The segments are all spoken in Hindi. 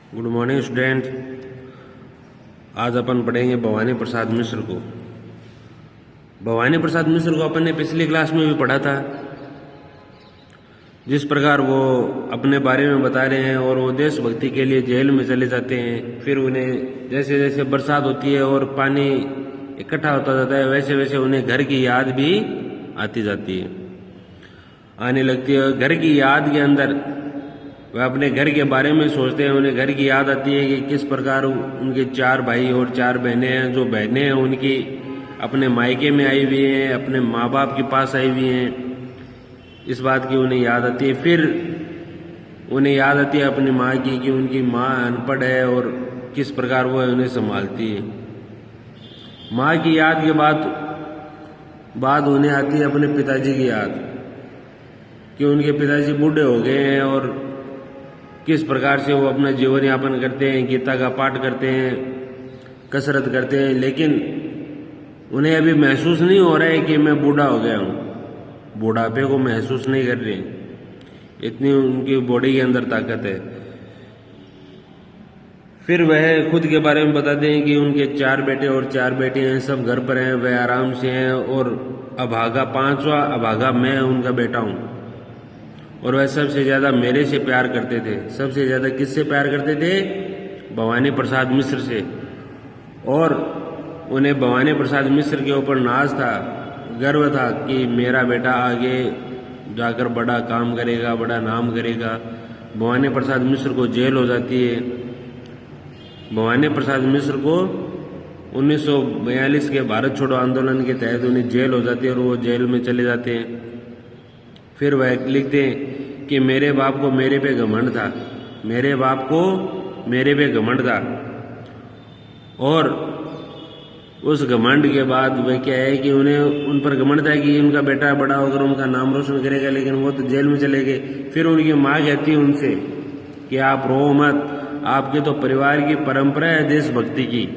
Good morning student. आज अपन पढ़ेंगे भवानी प्रसाद मिश्र को। भवानी प्रसाद मिश्र को अपन ने पिछली क्लास में भी पढ़ा था। जिस प्रकार वो अपने बारे में बता रहे हैं और वो देशभक्ति के लिए जेल में चले जाते हैं, फिर उन्हें जैसे जैसे बरसात होती है और पानी इकट्ठा होता जाता है वैसे वैसे उन्हें घर की याद भी आती जाती है, आने लगती है। घर की याद के अंदर वह अपने घर के बारे में सोचते हैं। उन्हें घर की याद आती है कि किस प्रकार उनके 4 भाई और 4 बहनें हैं। जो बहनें हैं उनकी अपने मायके में आई हुई हैं, अपने माँ बाप के पास आई हुई हैं, इस बात की उन्हें याद आती है। फिर उन्हें याद आती है अपनी माँ की कि उनकी माँ अनपढ़ है और किस प्रकार वो उन्हें संभालती है। माँ की याद के बाद उन्हें आती है अपने पिताजी की याद कि उनके पिताजी बूढ़े हो गए हैं और किस प्रकार से वो अपना जीवन यापन करते हैं, गीता का पाठ करते हैं, कसरत करते हैं, लेकिन उन्हें अभी महसूस नहीं हो रहा है कि मैं बूढ़ा हो गया हूँ। बुढ़ापे को महसूस नहीं कर रहे, इतनी उनकी बॉडी के अंदर ताकत है। फिर वह खुद के बारे में बताते हैं कि उनके 4 बेटे और 4 बेटी हैं, सब घर पर हैं, वह आराम से हैं और अभागा 5वां अभागा मैं उनका बेटा हूँ। और वह सबसे ज़्यादा मेरे से प्यार करते थे। सबसे ज़्यादा किससे प्यार करते थे? भवानी प्रसाद मिश्र से। और उन्हें भवानी प्रसाद मिश्र के ऊपर नाज था, गर्व था कि मेरा बेटा आगे जाकर बड़ा काम करेगा, बड़ा नाम करेगा। भवानी प्रसाद मिश्र को जेल हो जाती है। भवानी प्रसाद मिश्र को 1942 के भारत छोड़ो आंदोलन के तहत उन्हें जेल हो जाती है और वो जेल में चले जाते हैं। फिर वह लिखते हैं कि मेरे बाप को मेरे पे घमंड था, मेरे बाप को मेरे पे घमंड था। और उस घमंड के बाद वह क्या है कि उन्हें उन पर घमंड था कि उनका बेटा बड़ा होकर उनका नाम रोशन करेगा, लेकिन वो तो जेल में चले गए। फिर उनकी माँ कहती है उनसे कि आप रो मत, आपके तो परिवार की परंपरा है देशभक्ति की।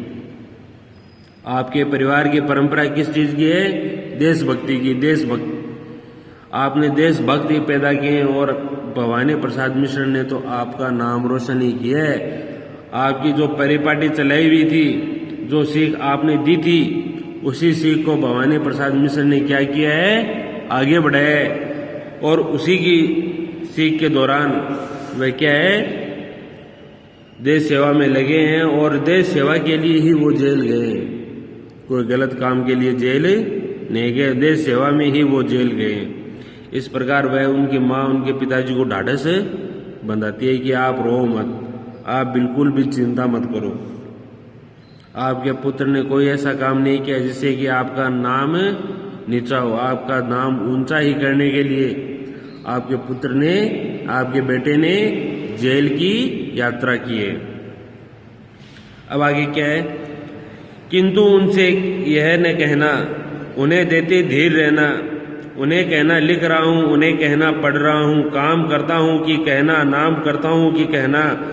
आपके परिवार की परंपरा किस चीज़ की है? देशभक्ति की। देशभक्ति आपने देशभक्त ही पैदा किए हैं और भवानी प्रसाद मिश्र ने तो आपका नाम रोशन ही किया है। आपकी जो परिपाटी चलाई हुई थी, जो सीख आपने दी थी, उसी सीख को भवानी प्रसाद मिश्र ने क्या किया है? आगे बढ़ाया है। और उसी की सीख के दौरान वह क्या है? देश सेवा में लगे हैं और देश सेवा के लिए ही वो जेल गए। कोई गलत काम के लिए जेल नहीं गए, देश सेवा में ही वो जेल गए। इस प्रकार वह उनकी माँ उनके पिताजी को ढाढ़स बंधाती है कि आप रो मत, आप बिल्कुल भी चिंता मत करो। आपके पुत्र ने कोई ऐसा काम नहीं किया जिससे कि आपका नाम नीचा हो। आपका नाम ऊंचा ही करने के लिए आपके पुत्र ने, आपके बेटे ने जेल की यात्रा की है। अब आगे क्या है? किंतु उनसे यह न कहना, उन्हें देते धीर रहना, उन्हें कहना लिख रहा हूँ, उन्हें कहना पढ़ रहा हूँ, काम करता हूँ कि कहना, नाम करता हूँ कि कहना,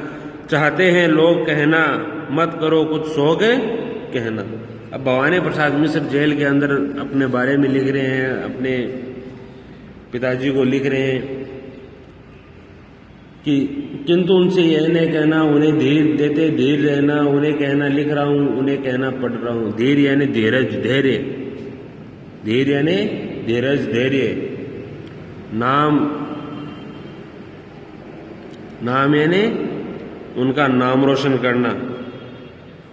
चाहते हैं लोग कहना, मत करो कुछ शौक है कहना। अब भवानी प्रसाद मिश्र जेल के अंदर अपने बारे में लिख रहे हैं, अपने पिताजी को लिख रहे हैं कि किंतु उनसे यह नहीं कहना, उन्हें धीर देते धीर रहना, उन्हें कहना लिख रहा हूँ, उन्हें कहना पढ़ रहा हूँ। धीर यानी धीरज, धैर्य, धीर यानी धीरज, धैर्य। नाम यानी उनका नाम रोशन करना।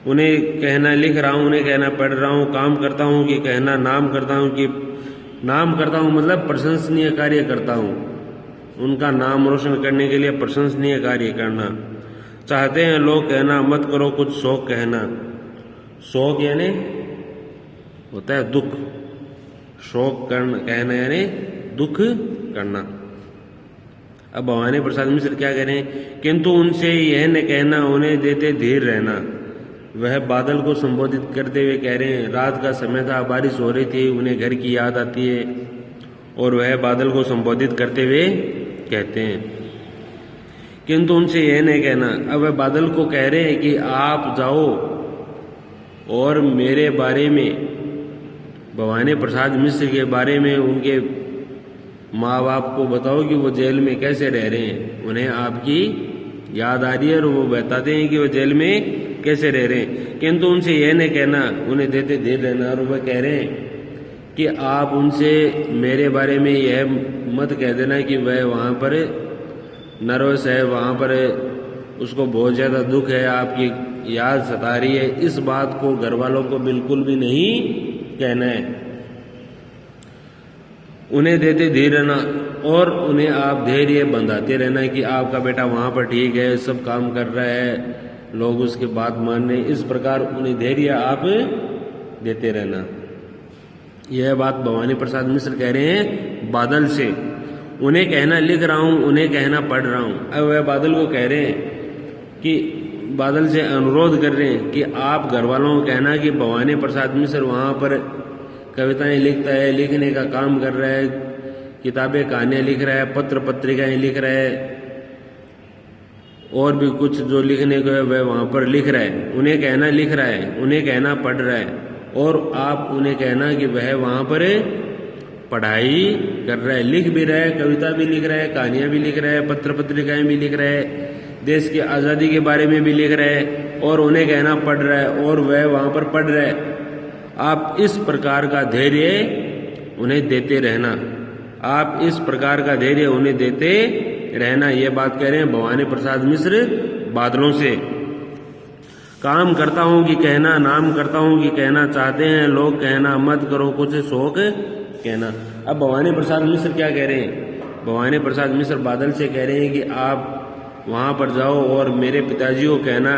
उन्हें कहना लिख रहा हूँ, उन्हें कहना पढ़ रहा हूँ, काम करता हूँ कि कहना, नाम करता हूँ कि नाम करता हूँ मतलब प्रशंसनीय कार्य करता हूँ। उनका नाम रोशन करने के लिए प्रशंसनीय कार्य करना। चाहते हैं लोग कहना, मत करो कुछ शौक कहना। शौक यानी होता है दुख, शोक कहना यानी दुख करना। अब भवानी प्रसाद मिश्र क्या करें? किंतु उनसे यह न कहना, उन्हें देते धीर रहना। वह बादल को संबोधित करते हुए कह रहे हैं, रात का समय था, बारिश हो रही थी, उन्हें घर की याद आती है और वह बादल को संबोधित करते हुए कहते हैं किंतु उनसे यह नहीं कहना। अब वह बादल को कह रहे हैं कि आप जाओ और मेरे बारे में, भवानी प्रसाद मिश्र के बारे में उनके माँ बाप को बताओ कि वो जेल में कैसे रह रहे हैं। उन्हें आपकी याद आ रही है और वो बताते हैं कि वो जेल में कैसे रह रहे हैं। किंतु उनसे यह नहीं कहना, उन्हें देते धीर रहना। और वह कह रहे हैं कि आप उनसे मेरे बारे में यह मत कह देना कि वह वहाँ पर नर्वस है, वहाँ पर उसको बहुत ज़्यादा दुख है, आपकी याद सता रही है। इस बात को घर वालों को बिल्कुल भी नहीं कहना है। उन्हें देते धीर रहना और उन्हें आप धैर्य बंधाते रहना कि आपका बेटा वहाँ पर ठीक है, सब काम कर रहा है, लोग उसकी बात मान रहे हैं। इस प्रकार उन्हें धैर्य आप देते रहना। यह बात भवानी प्रसाद मिश्र कह रहे हैं बादल से। उन्हें कहना लिख रहा हूँ, उन्हें कहना पढ़ रहा हूँ। अब वह बादल को कह रहे हैं कि बादल से अनुरोध कर रहे हैं कि आप घर वालों को कहना कि भवानी प्रसाद मिश्र वहाँ पर कविताएं लिखता है, लिखने का काम कर रहा है, किताबें कहानियाँ लिख रहा है, पत्र पत्रिकाएं लिख रहा है, और भी कुछ जो लिखने को है वह वहाँ पर लिख रहा है। उन्हें कहना लिख रहा है, उन्हें कहना पढ़ रहा है, और आप उन्हें कहना कि वह वहाँ पर पढ़ाई कर रहा है, लिख भी रहा है, कविता भी लिख रहा है, कहानियाँ भी लिख रहा है, पत्र पत्रिकाएं भी लिख रहा है, देश की आज़ादी के बारे में भी लिख रहा है, और उन्हें कहना पढ़ रहा है, और वह वहाँ पर पढ़ रहा है। आप इस प्रकार का धैर्य उन्हें देते रहना, आप इस प्रकार का धैर्य उन्हें देते रहना। ये बात कह रहे हैं भवानी प्रसाद मिश्र बादलों से। काम करता हूँ कि कहना, नाम करता हूँ कि कहना चाहते हैं लोग, कहना मत करो कुछ शौक कहना। अब भवानी प्रसाद मिश्र क्या कह रहे हैं? भवानी प्रसाद मिश्र बादल से कह रहे हैं कि आप वहाँ पर जाओ और मेरे पिताजी को कहना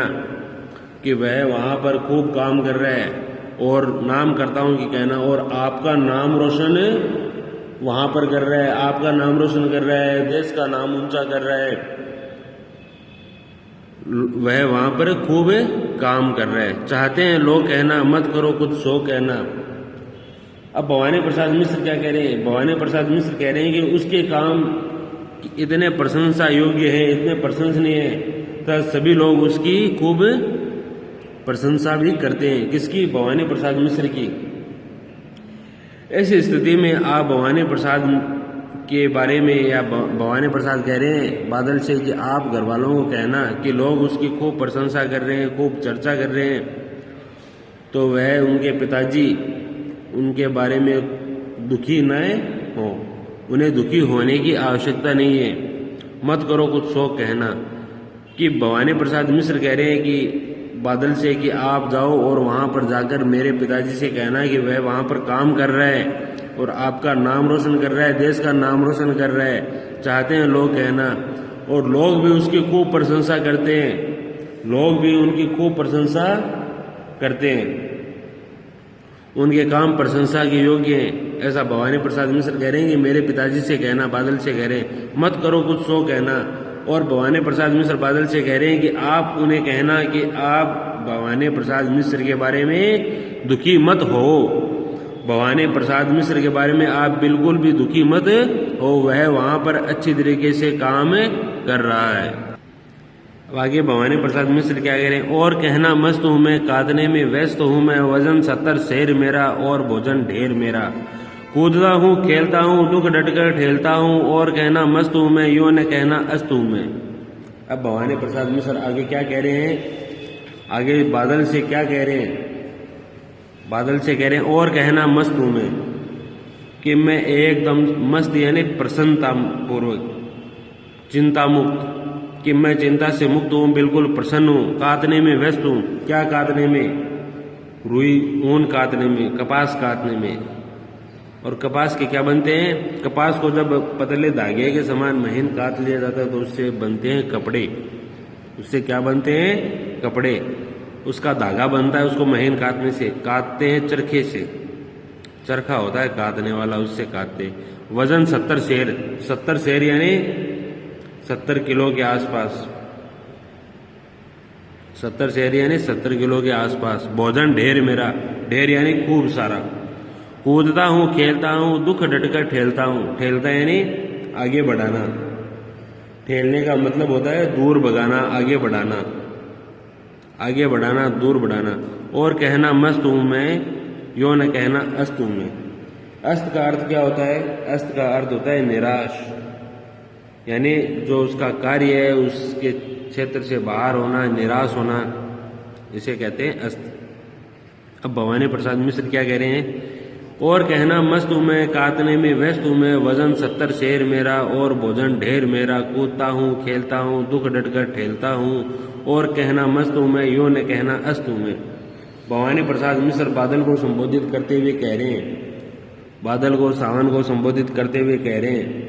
कि वह वहाँ पर खूब काम कर रहा है, और नाम करता हूँ कि कहना, और आपका नाम रोशन वहाँ पर कर रहा है, आपका नाम रोशन कर रहा है, देश का नाम ऊंचा कर रहा है, वह वहाँ पर खूब काम कर रहा है। चाहते हैं लोग कहना मत करो कुछ शौक कहना। अब भवानी प्रसाद मिश्र क्या कह रहे हैं? भवानी प्रसाद मिश्र कह रहे हैं कि उसके काम इतने प्रशंसा योग्य हैं, इतने प्रशंसनीय हैं, तो सभी लोग उसकी खूब प्रशंसा भी करते हैं। किसकी? भवानी प्रसाद मिश्र की। ऐसी स्थिति में आप भवानी प्रसाद के बारे में, या भवानी प्रसाद कह रहे हैं बादल से कि आप घर वालों को कहना कि लोग उसकी खूब प्रशंसा कर रहे हैं, खूब चर्चा कर रहे हैं, तो वह उनके पिताजी उनके बारे में दुखी न हो। उन्हें दुखी होने की आवश्यकता नहीं है, मत करो कुछ शौक कहना। कि भवानी प्रसाद मिश्र कह रहे हैं कि बादल से कि आप जाओ और वहाँ पर जाकर मेरे पिताजी से कहना कि वह वहाँ पर काम कर रहा है और आपका नाम रोशन कर रहा है, देश का नाम रोशन कर रहा है। चाहते हैं लोग कहना, और लोग भी उसकी खूब प्रशंसा करते हैं, लोग भी उनकी खूब प्रशंसा करते हैं, उनके काम प्रशंसा के योग्य हैं। ऐसा भवानी प्रसाद मिश्र कह रहे हैं कि मेरे पिताजी से कहना, बादल से कह रहे हैं मत करो कुछ शौक कहना। और भवानी प्रसाद मिश्र बादल से कह रहे हैं कि आप उन्हें कहना कि आप भवानी प्रसाद मिश्र के बारे में दुखी मत हो, भवानी प्रसाद मिश्र के बारे में आप बिल्कुल भी दुखी मत हो, वह वहाँ पर अच्छी तरीके से काम कर रहा है। अब आगे भवानी प्रसाद मिश्र क्या कह रहे हैं? और कहना मस्त हूँ मैं, काटने में व्यस्त हूँ मैं, वजन 70 शेर मेरा और भोजन ढेर मेरा, कूदता हूँ खेलता हूँ दुख डटकर ठेलता हूँ, और कहना मस्त हूँ मैं, यूँ न कहना अस्त हूँ मैं। अब भवानी प्रसाद मिश्र आगे क्या कह रहे हैं? आगे बादल से क्या कह रहे हैं? बादल से कह रहे हैं और कहना मस्त हूँ मैं, कि मैं एकदम मस्त यानी प्रसन्नता पूर्वक, चिंता मुक्त, कि मैं चिंता से मुक्त हूँ, बिल्कुल प्रसन्न हूँ। काटने में व्यस्त हूँ। क्या काटने में? रुई ऊन काटने में, कपास काटने में। और कपास के क्या बनते हैं? कपास को जब पतले धागे के समान महीन काट लिया जाता है तो उससे बनते हैं कपड़े। उससे क्या बनते हैं? कपड़े। उसका धागा बनता है, उसको महीन काटने से। काटते हैं चरखे से, चरखा होता है काटने वाला, उससे काटते हैं। वजन 70 शेर, 70 शेर यानी 70 किलो के आसपास, 70 शेर यानी 70 किलो के आसपास। भोजन ढेर मेरा, ढेर यानी खूब सारा। कूदता हूँ खेलता हूँ दुख डटकर ठेलता हूँ। ठेलता यानी आगे बढ़ाना, ठेलने का मतलब होता है दूर भगाना, आगे बढ़ाना, आगे बढ़ाना, दूर बढ़ाना। और कहना मस्त हूँ मैं, यो न कहना अस्त हूँ मैं। अस्त का अर्थ क्या होता है? अस्त का अर्थ होता है निराश, यानी जो उसका कार्य है उसके क्षेत्र से बाहर होना, निराश होना, इसे कहते हैं अस्त। अब भवानी प्रसाद मिश्र क्या कह रहे हैं? और कहना मस्त हूँ मैं, काटने में व्यस्त हूँ मैं, वजन 70 शेर मेरा और भोजन ढेर मेरा, कूदता हूँ खेलता हूँ दुख डटकर ठेलता हूँ, और कहना मस्त हूँ मैं, यो न कहना अस्त हूँ मैं। भवानी प्रसाद मिश्र बादल को संबोधित करते हुए कह रहे हैं, बादल को, सावन को संबोधित करते हुए कह रहे हैं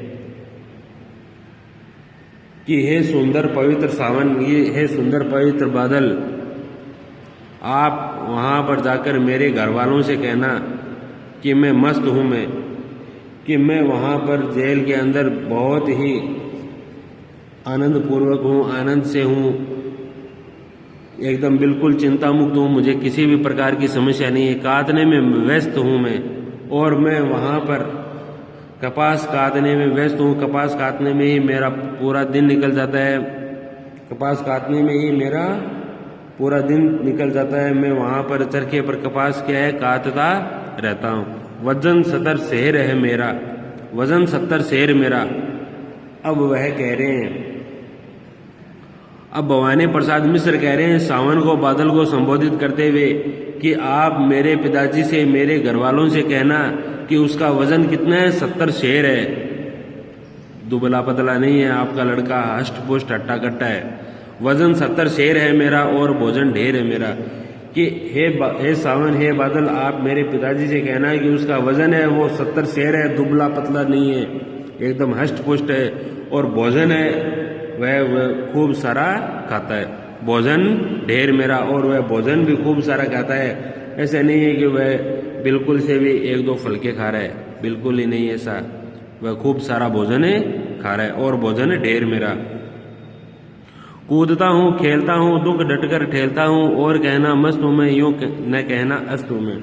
कि हे सुंदर पवित्र सावन, ये हे सुंदर पवित्र बादल, आप वहाँ पर जाकर मेरे घर वालों से कहना कि मैं मस्त हूँ मैं, कि मैं वहाँ पर जेल के अंदर बहुत ही आनंद पूर्वक हूँ, आनंद से हूँ, एकदम बिल्कुल चिंता मुक्त हूँ, मुझे किसी भी प्रकार की समस्या नहीं है। काटने में व्यस्त हूँ मैं, और मैं वहाँ पर कपास काटने में व्यस्त हूँ। कपास काटने में ही मेरा पूरा दिन निकल जाता है, कपास काटने में ही मेरा पूरा दिन निकल जाता है। मैं वहाँ पर चरखे पर कपास क्या है काटता रहता हूँ। वजन 70 शेर है मेरा, वजन 70 शेर मेरा। अब वह कह रहे हैं, अब भवानी प्रसाद मिश्र कह रहे हैं सावन को, बादल को संबोधित करते हुए कि आप मेरे पिताजी से, मेरे घर वालों से कहना कि उसका वजन कितना है, 70 शेर है, दुबला पतला नहीं है आपका लड़का, हष्ट पुष्ट हट्टा कट्टा है। वजन 70 शेर है मेरा और भोजन ढेर है मेरा। कि हे सावन, हे बादल, आप मेरे पिताजी से कहना कि उसका वजन है वो 70 शेर है, दुबला पतला नहीं है, एकदम हष्ट पुष्ट है, और भोजन है वह खूब सारा खाता है। भोजन ढेर मेरा, और वह भोजन भी खूब सारा खाता है। ऐसा नहीं है कि वह बिल्कुल से भी 1-2 फलके खा रहा है, बिल्कुल ही नहीं ऐसा, वह खूब सारा भोजन खा रहा है, और भोजन ढेर मेरा। कूदता हूँ खेलता हूँ दुख डटकर ठेलता हूँ, और कहना मस्त हूँ मैं, यूँ न कहना अस्त हूँ मैं।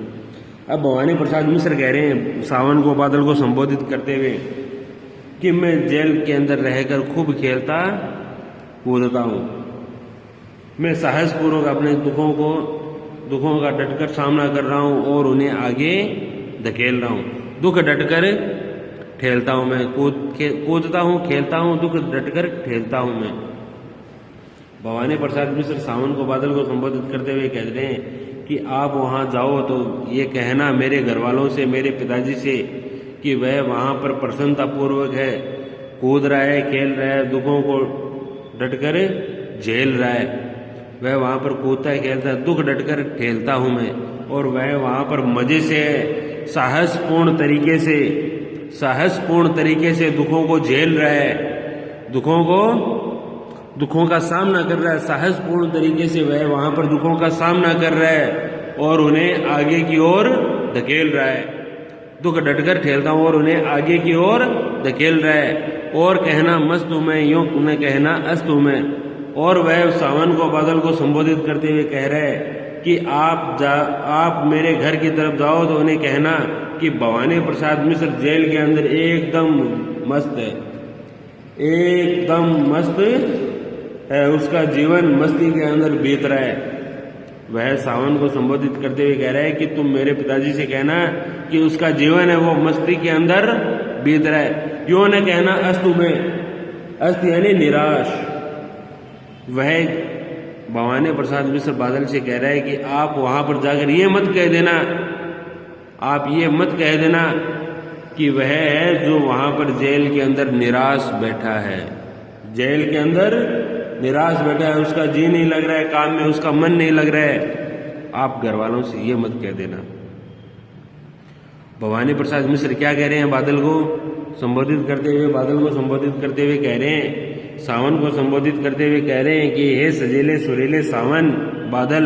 अब भवानी प्रसाद मिश्र कह रहे हैं सावन को, बादल को संबोधित करते हुए कि मैं जेल के अंदर रहकर खूब खेलता कूदता हूँ, मैं साहसपूर्वक अपने दुखों का डटकर सामना कर रहा हूँ और उन्हें आगे धकेल रहा हूँ। दुख डटकर ठेलता हूँ मैं, कूदता हूँ खेलता हूँ दुख डटकर ठेलता हूँ मैं। भवानी प्रसाद मिश्र सावन को, बादल को संबोधित करते हुए कह रहे हैं कि आप वहाँ जाओ तो ये कहना मेरे घर वालों से, मेरे पिताजी से कि वह वहाँ पर प्रसन्नतापूर्वक है, कूद रहा है, खेल रहा है, दुखों को डटकर झेल रहा है। वह वहाँ पर कूदता है, खेलता है, दुख डटकर ठेलता हूँ मैं, और वह वहाँ पर मजे से, साहसपूर्ण तरीके से दुखों को झेल रहा है, दुखों का सामना कर रहा है। साहसपूर्ण तरीके से वह वहाँ पर दुखों का सामना कर रहा है और उन्हें आगे की ओर धकेल रहा है। दुख डटकर ठेलता हूँ और उन्हें आगे की ओर धकेल रहा है, और कहना मस्त हूँ मैं, यूँ न कहना अस्त हूँ मैं। और वह सावन को, बादल को संबोधित करते हुए कह रहे हैं कि आप मेरे घर की तरफ जाओ तो उन्हें कहना कि भवानी प्रसाद मिश्र जेल के अंदर एकदम मस्त है, एकदम मस्त है, उसका जीवन मस्ती के अंदर बीत रहा है। वह सावन को संबोधित करते हुए कह रहा है कि तुम मेरे पिताजी से कहना कि उसका जीवन है वो मस्ती के अंदर बीत रहा है, यूँ न कहना अस्त में, अस्त यानी निराश। वह भवानी प्रसाद मिश्र बादल से कह रहा है कि आप वहाँ पर जाकर ये मत कह देना, आप ये मत कह देना कि वह है जो वहाँ पर जेल के अंदर निराश बैठा है, जेल के अंदर निराश बैठा है, उसका जी नहीं लग रहा है, काम में उसका मन नहीं लग रहा है। आप घर वालों से ये मत कह देना। भवानी प्रसाद मिश्र क्या कह रहे हैं बादल को संबोधित करते हुए, बादल को संबोधित करते हुए कह रहे हैं, सावन को संबोधित करते हुए कह रहे हैं कि हे सजीले सुरीले सावन, बादल,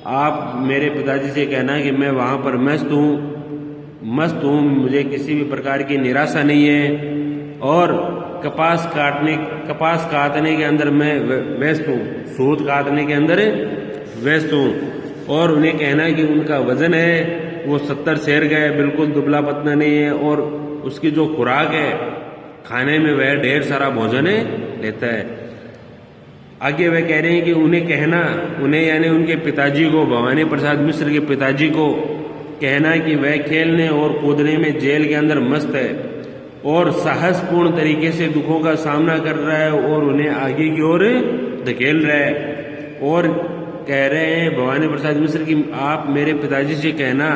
आप मेरे पिताजी से कहना कि मैं वहाँ पर मस्त हूँ, मुझे किसी भी प्रकार की निराशा नहीं है, और कपास काटने के अंदर मैं व्यस्त हूँ, सूत काटने के अंदर व्यस्त हूँ। और उन्हें कहना है कि उनका वजन है वो 70 शेर का है, बिल्कुल दुबला पतला नहीं है, और उसकी जो खुराक है खाने में वह ढेर सारा भोजन लेता है। आगे वह कह रहे हैं कि उन्हें कहना, उन्हें यानी उनके पिताजी को, भवानी प्रसाद मिश्र के पिताजी को कहना कि वह खेलने और कूदने में जेल के अंदर मस्त है और साहसपूर्ण तरीके से दुखों का सामना कर रहा है और उन्हें आगे की ओर धकेल रहा है और कह रहे हैं भवानी प्रसाद मिश्र कि आप मेरे पिताजी से कहना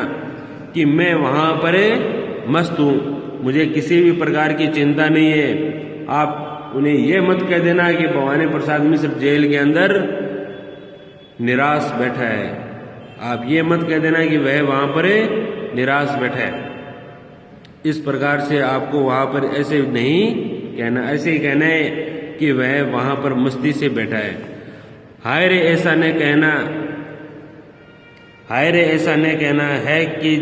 कि मैं वहाँ पर मस्त हूँ, मुझे किसी भी प्रकार की चिंता नहीं है। आप उन्हें यह मत कह देना कि भवानी प्रसाद मिश्र जेल के अंदर निराश बैठा है। आप ये मत कह देना कि वह वहाँ पर निराश बैठा है। इस प्रकार से आपको वहाँ पर ऐसे नहीं कहना, ऐसे ही कहना है कि वह वहाँ पर मस्ती से बैठा है। हाय रे ऐसा न कहना, हाय रे ऐसा न कहना है कि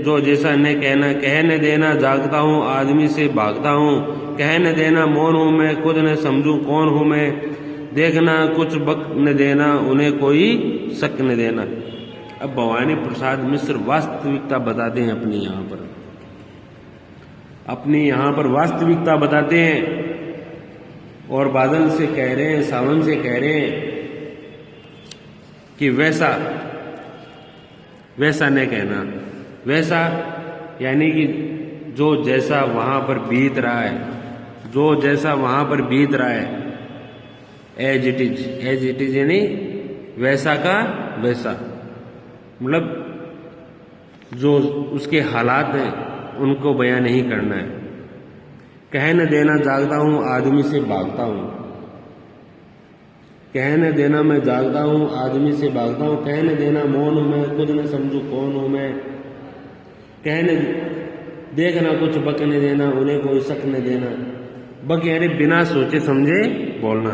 जो जैसा न कहना, कह न देना जागता हूँ आदमी से भागता हूँ, कह न देना मौन हूँ मैं खुद न समझूं कौन हूँ मैं, देखना कुछ बक न देना उन्हें कोई शक न देना। अब भवानी प्रसाद मिश्र वास्तविकता बताते हैं अपनी यहाँ पर वास्तविकता बताते हैं और बादल से कह रहे हैं, सावन से कह रहे हैं कि वैसा न कहना। वैसा यानी कि जो जैसा वहाँ पर बीत रहा है, जो जैसा वहाँ पर बीत रहा है, एज इट इज यानी वैसा का वैसा, मतलब जो उसके हालात हैं उनको बयां नहीं करना है। कह न देना जागता हूँ आदमी से भागता हूँ, कह न देना मैं जागता हूँ आदमी से भागता हूँ, कह न देना मौन हूँ मैं खुद न समझूं कौन हूँ मैं, कह न देखना कुछ बक न देना उन्हें कोई शक न देना। बक यानी बिना सोचे समझे बोलना,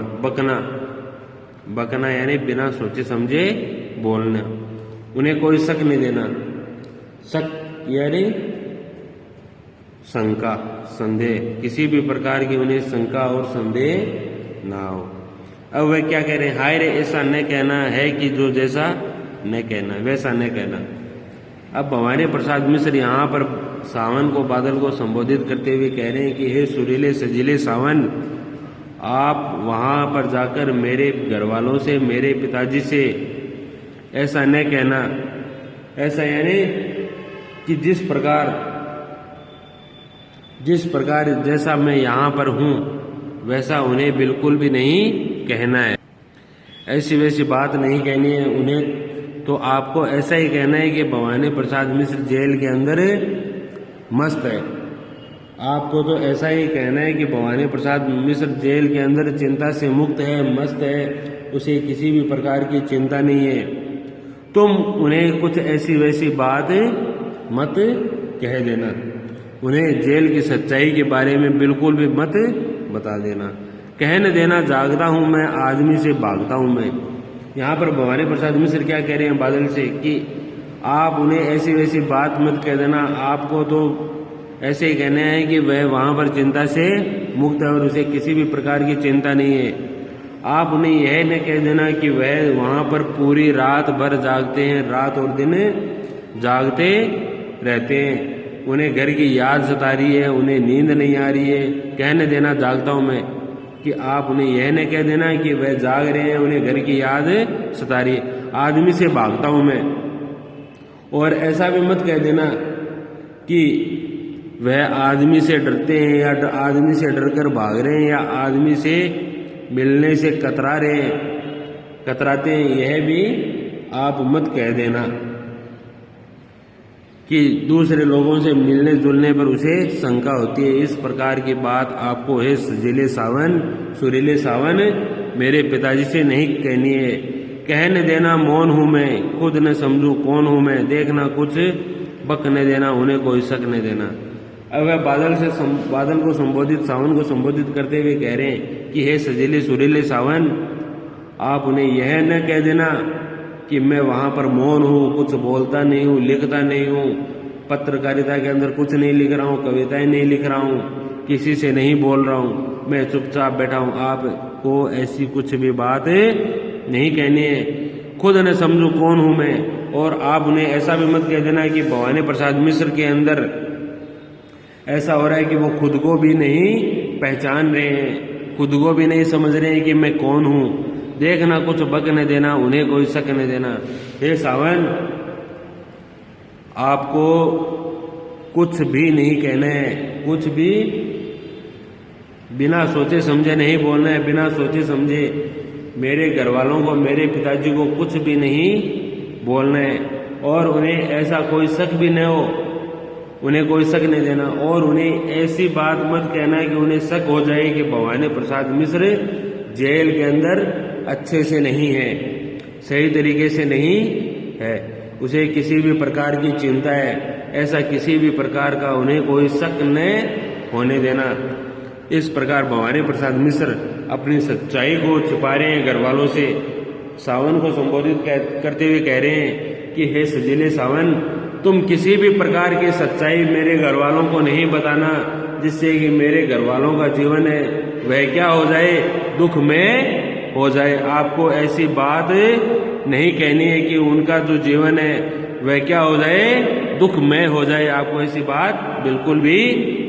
बकना यानी बिना सोचे समझे बोलना, उन्हें कोई शक नहीं देना। शक यानी शंका, संदेह, किसी भी प्रकार की उन्हें शंका और संदेह ना हो। अब वह क्या कह रहे हैं, हाय रे ऐसा न कहना है कि जो जैसा न कहना वैसा न कहना। अब भवानी प्रसाद मिश्र यहाँ पर सावन को, बादल को संबोधित करते हुए कह रहे हैं कि हे सुरीले सजीले सावन, आप वहाँ पर जाकर मेरे घर वालों से, मेरे पिताजी से ऐसा न कहना। ऐसा यानी कि जिस प्रकार जैसा मैं यहाँ पर हूँ वैसा उन्हें बिल्कुल भी नहीं कहना है, ऐसी वैसी बात नहीं कहनी है उन्हें। तो आपको ऐसा ही कहना है कि भवानी प्रसाद मिश्र जेल के अंदर मस्त है। आपको तो ऐसा ही कहना है कि भवानी प्रसाद मिश्र जेल के अंदर चिंता से मुक्त है, मस्त है, उसे किसी भी प्रकार की चिंता नहीं है। तुम उन्हें कुछ ऐसी वैसी बात मत कह देना, उन्हें जेल की सच्चाई के बारे में बिल्कुल भी मत बता देना। कह न देना जागता हूँ मैं आदमी से भागता हूँ मैं। यहाँ पर भवानी प्रसाद मिश्र क्या कह रहे हैं बादल से कि आप उन्हें ऐसी वैसी बात मत कह देना। आपको तो ऐसे ही कहना है कि वह वहाँ पर चिंता से मुक्त है और उसे किसी भी प्रकार की चिंता नहीं है। आप उन्हें यह न कह देना कि वह वहाँ पर पूरी रात भर जागते हैं, रात और दिन जागते रहते हैं, उन्हें घर की याद सता रही है, उन्हें नींद नहीं आ रही है। कहने देना जागता हूँ मैं, कि आप उन्हें यह न कह देना कि वह जाग रहे हैं, उन्हें घर की याद सता रही है। आदमी से भागता हूँ मैं, और ऐसा भी मत कह देना कि वह आदमी से डरते हैं या आदमी से डरकर भाग रहे हैं या आदमी से मिलने से कतराते हैं। यह भी आप मत कह देना कि दूसरे लोगों से मिलने जुलने पर उसे शंका होती है। इस प्रकार की बात आपको हे सजीले सावन, सुरीले सावन, मेरे पिताजी से नहीं कहनी है। कह न देना मौन हूँ मैं, खुद न समझूं कौन हूँ मैं, देखना कुछ बक न देना उन्हें कोई शक न देना। अब वह बादल को संबोधित, सावन को संबोधित करते हुए कह रहे हैं कि हे सजीले सुरीले सावन, आप उन्हें यह न कह देना कि मैं वहाँ पर मौन हूँ, कुछ बोलता नहीं हूँ, लिखता नहीं हूँ, पत्रकारिता के अंदर कुछ नहीं लिख रहा हूँ, कविताएं नहीं लिख रहा हूँ, किसी से नहीं बोल रहा हूँ, मैं चुपचाप बैठा हूँ। आपको ऐसी कुछ भी बात नहीं कहनी है। खुद न समझूं कौन हूँ मैं। और आप उन्हें ऐसा भी मत कह देना कि भवानी प्रसाद मिश्र के अंदर ऐसा हो रहा है कि वो खुद को भी नहीं पहचान रहे हैं, खुद को भी नहीं समझ रहे हैं कि मैं कौन हूँ। देखना कुछ बक न देना उन्हें कोई शक न देना। हे सावन, आपको कुछ भी नहीं कहना है, कुछ भी बिना सोचे समझे नहीं बोलना है, बिना सोचे समझे मेरे घर वालों को, मेरे पिताजी को कुछ भी नहीं बोलना है, और उन्हें ऐसा कोई शक भी न हो, उन्हें कोई शक नहीं देना, और उन्हें ऐसी बात मत कहना कि उन्हें शक हो जाए कि भवानी प्रसाद मिश्र जेल के अंदर अच्छे से नहीं है, सही तरीके से नहीं है, उसे किसी भी प्रकार की चिंता है, ऐसा किसी भी प्रकार का उन्हें कोई शक न होने देना। इस प्रकार भवानी प्रसाद मिश्र अपनी सच्चाई को छुपा रहे हैं घर वालों से। सावन को संबोधित करते हुए कह रहे हैं कि हे सजीले सावन, तुम किसी भी प्रकार की सच्चाई मेरे घर वालों को नहीं बताना, जिससे कि मेरे घर वालों का जीवन है वह क्या हो जाए, दुख में हो जाए। आपको ऐसी बात नहीं कहनी है कि उनका जो जीवन है वह क्या हो जाए, दुख में हो जाए। आपको ऐसी बात बिल्कुल भी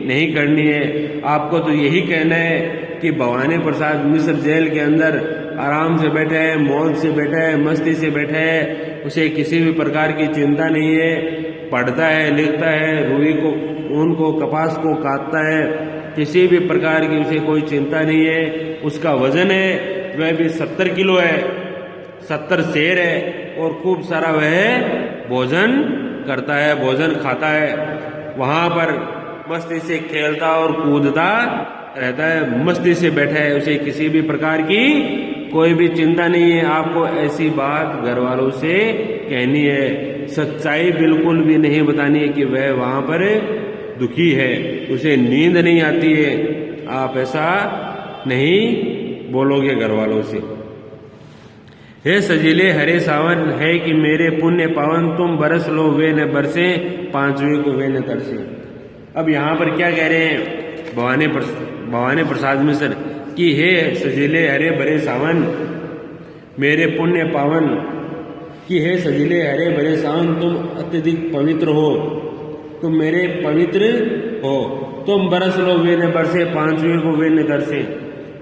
नहीं करनी है। आपको तो यही कहना है कि भवानी प्रसाद मिश्र जेल के अंदर आराम से बैठा है, मौज से बैठा है, मस्ती से बैठा है, उसे किसी भी प्रकार की चिंता नहीं है, पढ़ता है, लिखता है, रुई को, ऊन को, कपास को काटता है, किसी भी प्रकार की उसे कोई चिंता नहीं है। उसका वजन है वह भी 70 किलो है, 70 शेर है, और खूब सारा वह भोजन करता है, भोजन खाता है, वहां पर मस्ती से खेलता और कूदता रहता है, मस्ती से बैठा है, उसे किसी भी प्रकार की कोई भी चिंता नहीं है। आपको ऐसी बात घर वालों से कहनी है, सच्चाई बिल्कुल भी नहीं बतानी है कि वह वहां पर दुखी है, उसे नींद नहीं आती है। आप ऐसा नहीं बोलोगे घर वालों से। हे सजीले हरे सावन, है कि मेरे पुण्य पावन, तुम बरस लो वे न बरसे, पांचवे को वे न तरसे। अब यहाँ पर क्या कह रहे हैं भवानी प्रसाद मिश्र कि हे सजीले हरे भरे सावन, मेरे पुण्य पावन, कि हे सजीले हरे भरे सावन, तुम अत्यधिक पवित्र हो, तुम मेरे पवित्र हो, तुम बरस लो वे न बरसे, पांचवे को वे न तरसे।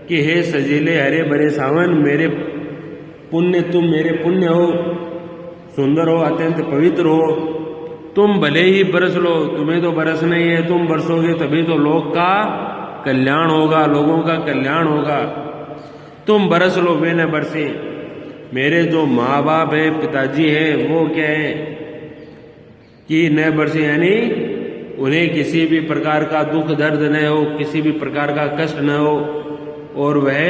कि हे सजीले हरे भरे सावन, मेरे पुण्य, तुम मेरे पुण्य हो, सुंदर हो, अत्यंत पवित्र हो, तुम भले ही बरस लो, तुम्हें तो बरसना ही है, तुम बरसोगे तभी तो लोग का कल्याण होगा, लोगों का कल्याण होगा। तुम बरस लो वे न बरसे। मेरे जो माँ बाप है, पिताजी है, वो क्या है कि न बरसे, यानी उन्हें किसी भी प्रकार का दुख दर्द न हो, किसी भी प्रकार का कष्ट न हो, और वह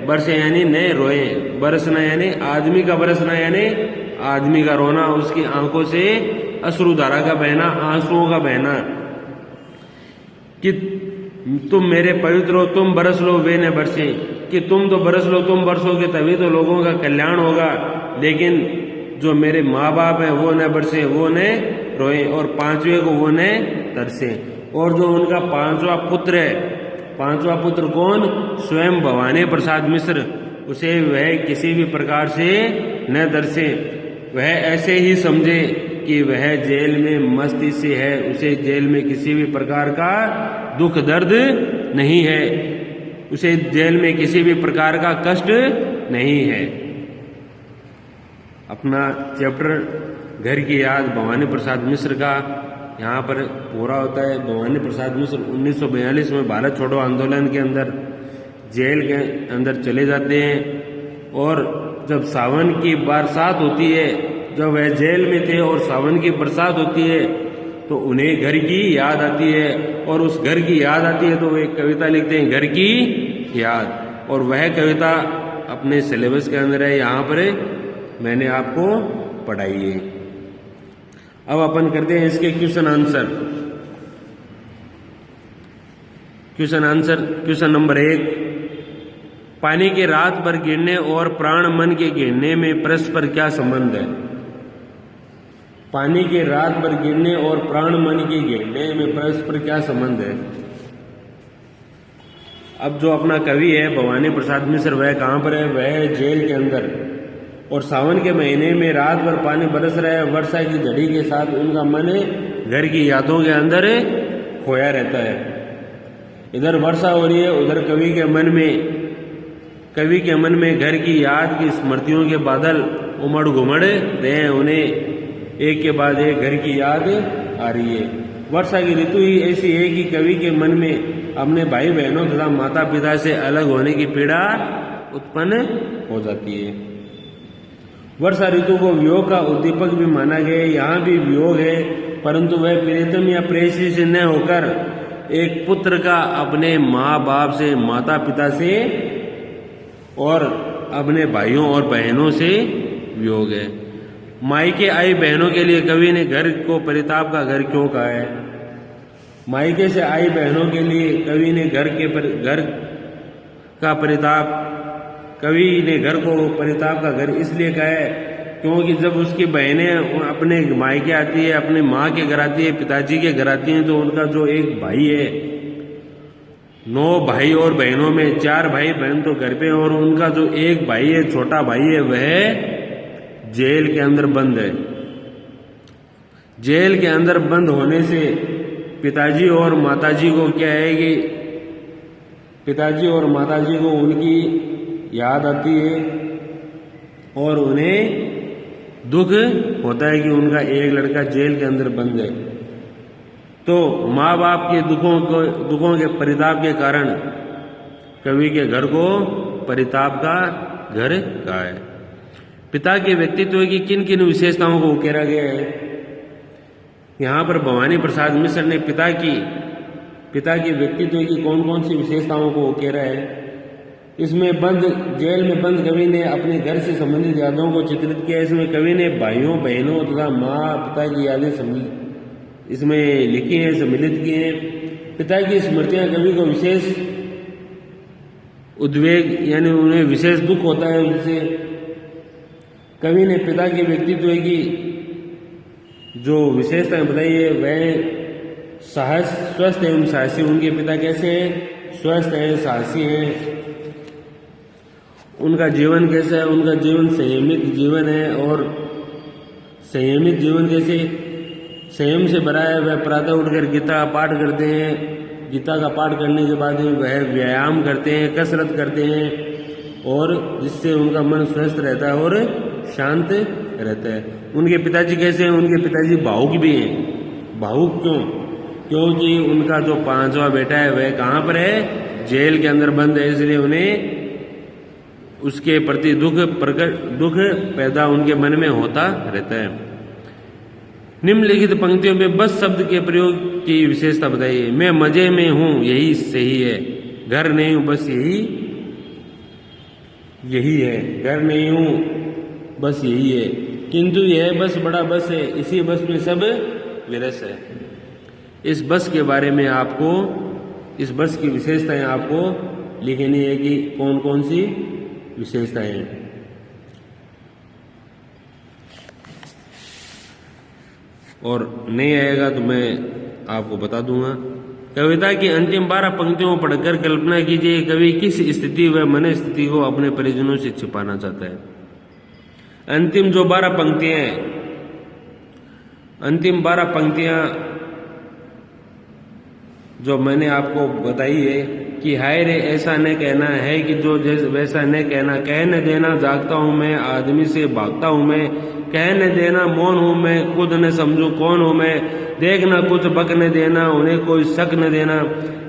बरसे यानी न रोए। बरसना यानी आदमी का बरसना, यानी आदमी का रोना, उसकी आंखों से अश्रुधारा का बहना, आंसुओं का बहना। कि तुम मेरे पवित्र हो, तुम बरस लो वे न बरसे, कि तुम तो बरस लो, तुम बरसोगे तभी तो लोगों का कल्याण होगा, लेकिन जो मेरे माँ बाप हैं वो न बरसे, वो न रोए, और पांचवे को वो न तरसे। और जो उनका पांचवा पुत्र है, पांचवा पुत्र कौन, स्वयं भवानी प्रसाद मिश्र, उसे वह किसी भी प्रकार से न तरसे, वह ऐसे ही समझे कि वह जेल में मस्ती से है, उसे जेल में किसी भी प्रकार का दुख दर्द नहीं है, उसे जेल में किसी भी प्रकार का कष्ट नहीं है। अपना चैप्टर घर की याद भवानी प्रसाद मिश्र का यहाँ पर पूरा होता है। भवानी प्रसाद मिश्र 1942 में भारत छोड़ो आंदोलन के अंदर जेल के अंदर चले जाते हैं, और जब सावन की बरसात होती है, जब वह जेल में थे और सावन की बरसात होती है, तो उन्हें घर की याद आती है, और उस घर की याद आती है तो वे एक कविता लिखते हैं, घर की याद। और वह कविता अपने सिलेबस के अंदर है, यहाँ पर मैंने आपको पढ़ाई है। अब अपन करते हैं इसके क्वेश्चन आंसर। क्वेश्चन नंबर 1, पानी के रात भर गिरने और प्राण मन के गिरने में परस्पर क्या संबंध है? पानी के रात भर गिरने और प्राण मन के गिरने में परस्पर क्या संबंध है? अब जो अपना कवि है भवानी प्रसाद मिश्र, वह कहाँ पर है? वह है जेल के अंदर, और सावन के महीने में रात भर पानी बरस रहा है, वर्षा की झड़ी के साथ उनका मन घर की यादों के अंदर खोया रहता है। इधर वर्षा हो रही है, उधर कवि के मन में घर की याद की स्मृतियों के बादल उमड़ घुमड़ रहे हैं, उन्हें एक के बाद एक घर की याद आ रही है। वर्षा की ऋतु ही ऐसी है कि कवि के मन में अपने भाई बहनों तथा माता पिता से अलग होने की पीड़ा उत्पन्न हो जाती है। वर्षा ऋतु को वियोग का उद्दीपक भी माना गया है। यहाँ भी वियोग है, परंतु वह प्रियतम या प्रेयसी से न होकर एक पुत्र का अपने माँ बाप से, माता पिता से और अपने भाइयों और बहनों से वियोग है। मायके आई बहनों के लिए कवि ने घर को परिताप का घर क्यों कहा है? मायके से आई बहनों के लिए कवि ने घर का परिताप, कवि ने घर को परिताप का घर इसलिए कहा है क्योंकि जब उसकी बहनें अपने मायके आती है, अपने माँ के घर आती है, पिताजी के घर आती हैं, तो उनका जो एक भाई है, 9 भाई और बहनों में 4 भाई बहन तो घर पे, और उनका जो एक भाई है, छोटा भाई है, वह जेल के अंदर बंद है। जेल के अंदर बंद होने से पिताजी और माताजी को क्या है कि पिताजी और माताजी को उनकी याद आती है और उन्हें दुख होता है कि उनका एक लड़का जेल के अंदर बंद है। तो माँ बाप के दुखों के परिताप के कारण कवि के घर को परिताप का घर कहा है। पिता के व्यक्तित्व की किन किन विशेषताओं को उकेरा गया है? यहाँ पर भवानी प्रसाद मिश्र ने पिता के व्यक्तित्व की कौन कौन सी विशेषताओं को उकेरा है? इसमें जेल में बंद कवि ने अपने घर से संबंधित यादों को चित्रित किया। इसमें कवि ने भाइयों बहनों तथा माँ पिता की यादें इसमें लिखी हैं, सम्मिलित की हैं। पिता की स्मृतियाँ कवि को विशेष उद्वेग यानी उन्हें विशेष दुख होता है उनसे। कवि ने पिता के व्यक्तित्व की जो विशेषताएं बताई है वह स्वस्थ एवं साहसी। उनके पिता कैसे हैं? स्वस्थ हैं, साहसी हैं। उनका जीवन कैसा है? उनका जीवन संयमित जीवन है। और संयमित जीवन कैसे? संयम से भरा है। वह प्रातः उठकर गीता पाठ करते हैं। गीता का पाठ करने के बाद वह व्यायाम करते हैं, कसरत करते हैं, और जिससे उनका मन स्वस्थ रहता है और शांत रहता है। उनके पिताजी कैसे हैं? उनके पिताजी भावुक भी हैं। भावुक क्यों? क्योंकि उनका जो 5वां बेटा है वह कहाँ पर है? जेल के अंदर बंद है, इसलिए उन्हें उसके प्रति दुख पैदा उनके मन में होता रहता है। निम्नलिखित पंक्तियों में बस शब्द के प्रयोग की विशेषता बताइए। मैं मजे में हूं यही सही है, घर नहीं हूं बस यही है, घर नहीं हूं बस यही है, किंतु यह बस बड़ा बस है, इसी बस में सब विरस है। इस बस के बारे में आपको, इस बस की विशेषताएं आपको लिखनी है कि कौन कौन सी विशेषताएं हैं। और नहीं आएगा तो मैं आपको बता दूंगा। कविता की अंतिम 12 पंक्तियों को पढ़कर कल्पना कीजिए कवि किस स्थिति व मन स्थिति को अपने परिजनों से छिपाना चाहता है। अंतिम जो 12 पंक्तियां हैं, अंतिम 12 पंक्तियां जो मैंने आपको बताई है कि हाय रे ऐसा न कहना है कि जो वैसा न कहना, कह न देना जागता हूं मैं, आदमी से भागता हूं मैं, कह न देना मौन हूं मैं, खुद न समझू कौन हूं मैं, देखना कुछ बक न देना, उन्हें कोई शक न देना,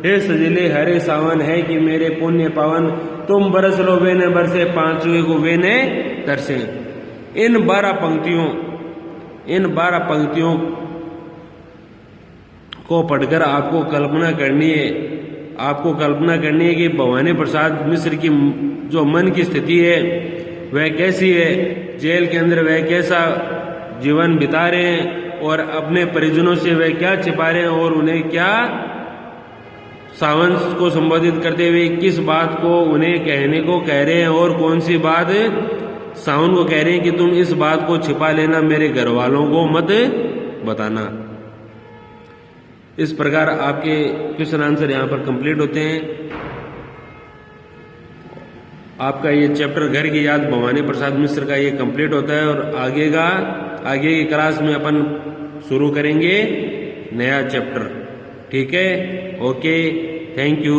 हे सजिले हरे सावन है कि मेरे पुण्य पावन, तुम बरस लो वे न बरसे, पांचवे को वे न तरसे। इन 12 पंक्तियों को पढ़कर आपको कल्पना करनी है कि भवानी प्रसाद मिश्र की जो मन की स्थिति है वह कैसी है, जेल के अंदर वह कैसा जीवन बिता रहे हैं और अपने परिजनों से वह क्या छिपा रहे हैं और उन्हें क्या सावन को संबोधित करते हुए किस बात को उन्हें कहने को कह रहे हैं और कौन सी बात सावन को कह रहे हैं कि तुम इस बात को छिपा लेना, मेरे घर वालों को मत बताना। इस प्रकार आपके क्वेश्चन आंसर यहाँ पर कंप्लीट होते हैं। आपका ये चैप्टर घर की याद भवानी प्रसाद मिश्र का ये कंप्लीट होता है और आगे की क्लास में अपन शुरू करेंगे नया चैप्टर। ठीक है, ओके, थैंक यू।